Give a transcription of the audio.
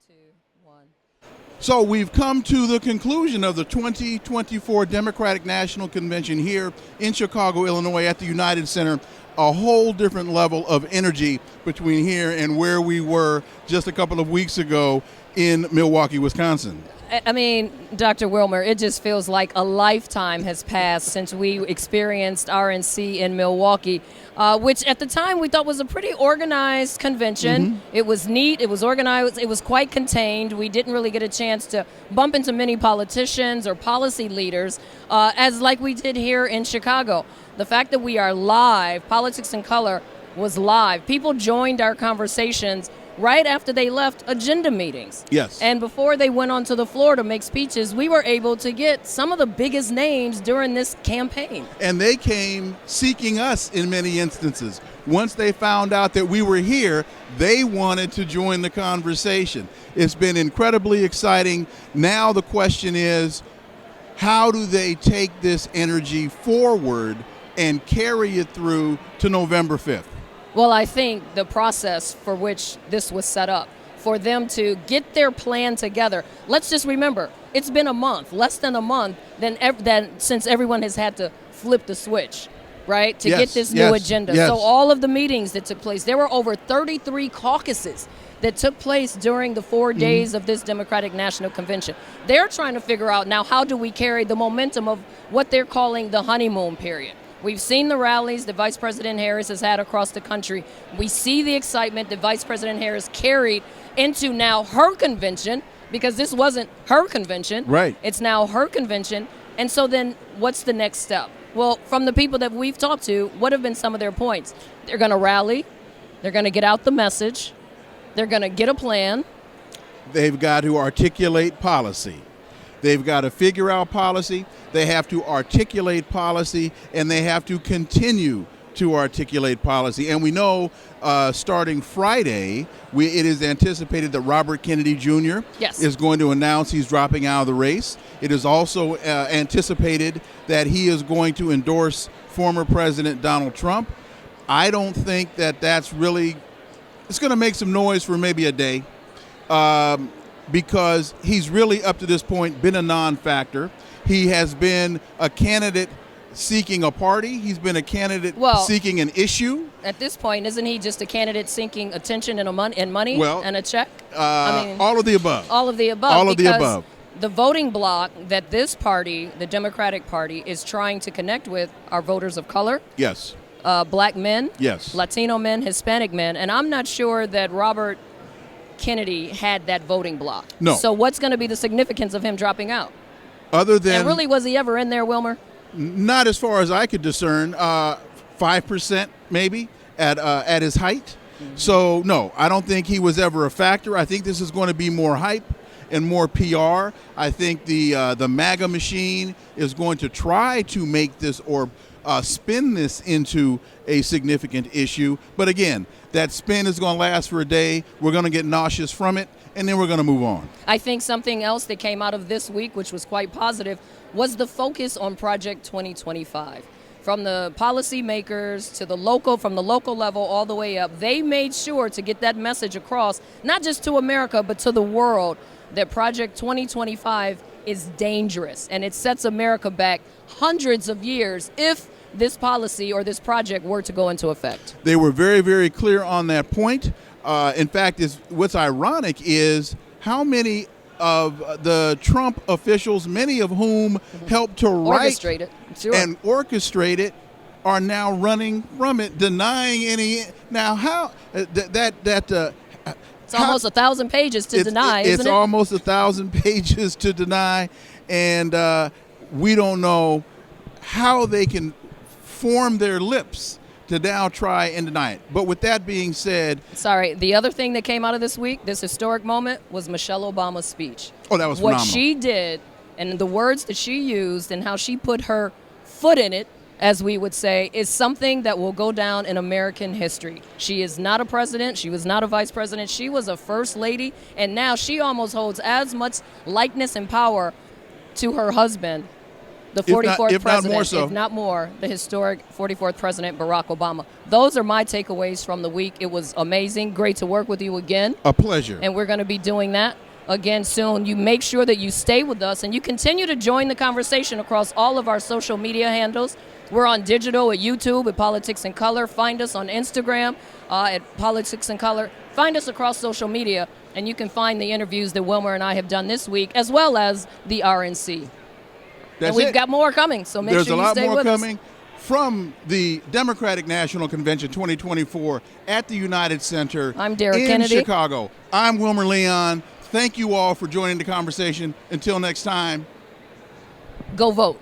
2, 1. So we've come to the conclusion of the 2024 Democratic National Convention here in Chicago, Illinois at the United Center. A whole different level of energy between here and where we were just a couple of weeks ago in Milwaukee, Wisconsin. I mean, Dr. Wilmer, it just feels like a lifetime has passed since we experienced RNC in Milwaukee, which at the time we thought was a pretty organized convention. Mm-hmm. It was neat, it was organized, it was quite contained. We didn't really get a chance to bump into many politicians or policy leaders, as like we did here in Chicago. The fact that we are live, Politics in Color was live. People joined our conversations right after they left agenda meetings. Yes. And before they went onto the floor to make speeches, we were able to get some of the biggest names during this campaign. And they came seeking us in many instances. Once they found out that we were here, they wanted to join the conversation. It's been incredibly exciting. Now the question is, how do they take this energy forward and carry it through to November 5th? Well, I think the process for which this was set up, for them to get their plan together. Let's just remember, it's been a month, less than a month, since everyone has had to flip the switch, right, to get this new agenda. Yes. So all of the meetings that took place, there were over 33 caucuses that took place during the 4 days of this Democratic National Convention. They're trying to figure out now, how do we carry the momentum of what they're calling the honeymoon period? We've seen the rallies that Vice President Harris has had across the country. We see the excitement that Vice President Harris carried into now her convention, because this wasn't her convention. Right. It's now her convention. And so then what's the next step? Well, from the people that we've talked to, what have been some of their points? They're going to rally. They're going to get out the message. They're going to get a plan. They've got to articulate policy. They've got to figure out policy. They have to articulate policy, and they have to continue to articulate policy. And we know starting Friday, it is anticipated that Robert Kennedy Jr. is going to announce he's dropping out of the race. It is also anticipated that he is going to endorse former President Donald Trump. I don't think that that's really, it's going to make some noise for maybe a day. Because he's really, up to this point, been a non-factor. He has been a candidate seeking a party. He's been a candidate seeking an issue. At this point, isn't he just a candidate seeking attention and money and a check? All of the above. All of the above. All of the above. The voting bloc that this party, the Democratic Party, is trying to connect with are voters of color. Yes. Black men. Yes. Latino men, Hispanic men. And I'm not sure that Robert Kennedy had that voting bloc. No. So what's going to be the significance of him dropping out? Other than, and really, was he ever in there, Wilmer? Not as far as I could discern. 5% maybe at his height. Mm-hmm. So no, I don't think he was ever a factor. I think this is going to be more hype and more PR. I think the MAGA machine is going to try to make this or spin this into a significant issue. But again, that spin is going to last for a day. We're going to get nauseous from it, and then we're going to move on. I think something else that came out of this week, which was quite positive, was the focus on Project 2025. From the policymakers to from the local level all the way up, they made sure to get that message across, not just to America, but to the world, that Project 2025 is dangerous, and it sets America back hundreds of years if this policy or this project were to go into effect. They were very, very clear on that point. In fact, what's ironic is how many of the Trump officials, many of whom helped to write and orchestrate it, are now running from it, denying any. Now, how it's almost 1,000 pages to deny, isn't it? It's almost 1,000 pages to deny, and we don't know how they can form their lips to now try and deny it. But with that being said... Sorry, the other thing that came out of this week, this historic moment, was Michelle Obama's speech. Oh, that was phenomenal. What she did, and the words that she used, and how she put her foot in it, as we would say, is something that will go down in American history. She is not a president. She was not a vice president. She was a first lady, and now she almost holds as much likeness and power to her husband, the 44th if not president, more so. if not more, the historic 44th president, Barack Obama. Those are my takeaways from the week. It was amazing. Great to work with you again. A pleasure. And we're going to be doing that again soon. You make sure that you stay with us and you continue to join the conversation across all of our social media handles. We're on digital at YouTube at Politics in Color. Find us on Instagram at Politics in Color. Find us across social media, and you can find the interviews that Wilmer and I have done this week, as well as the RNC. That's and we've it. got more coming, so make There's sure a you lot stay more with coming us. from the Democratic National Convention 2024 at the United Center I'm Derek in Kennedy. Chicago. I'm Wilmer Leon. Thank you all for joining the conversation. Until next time. Go vote.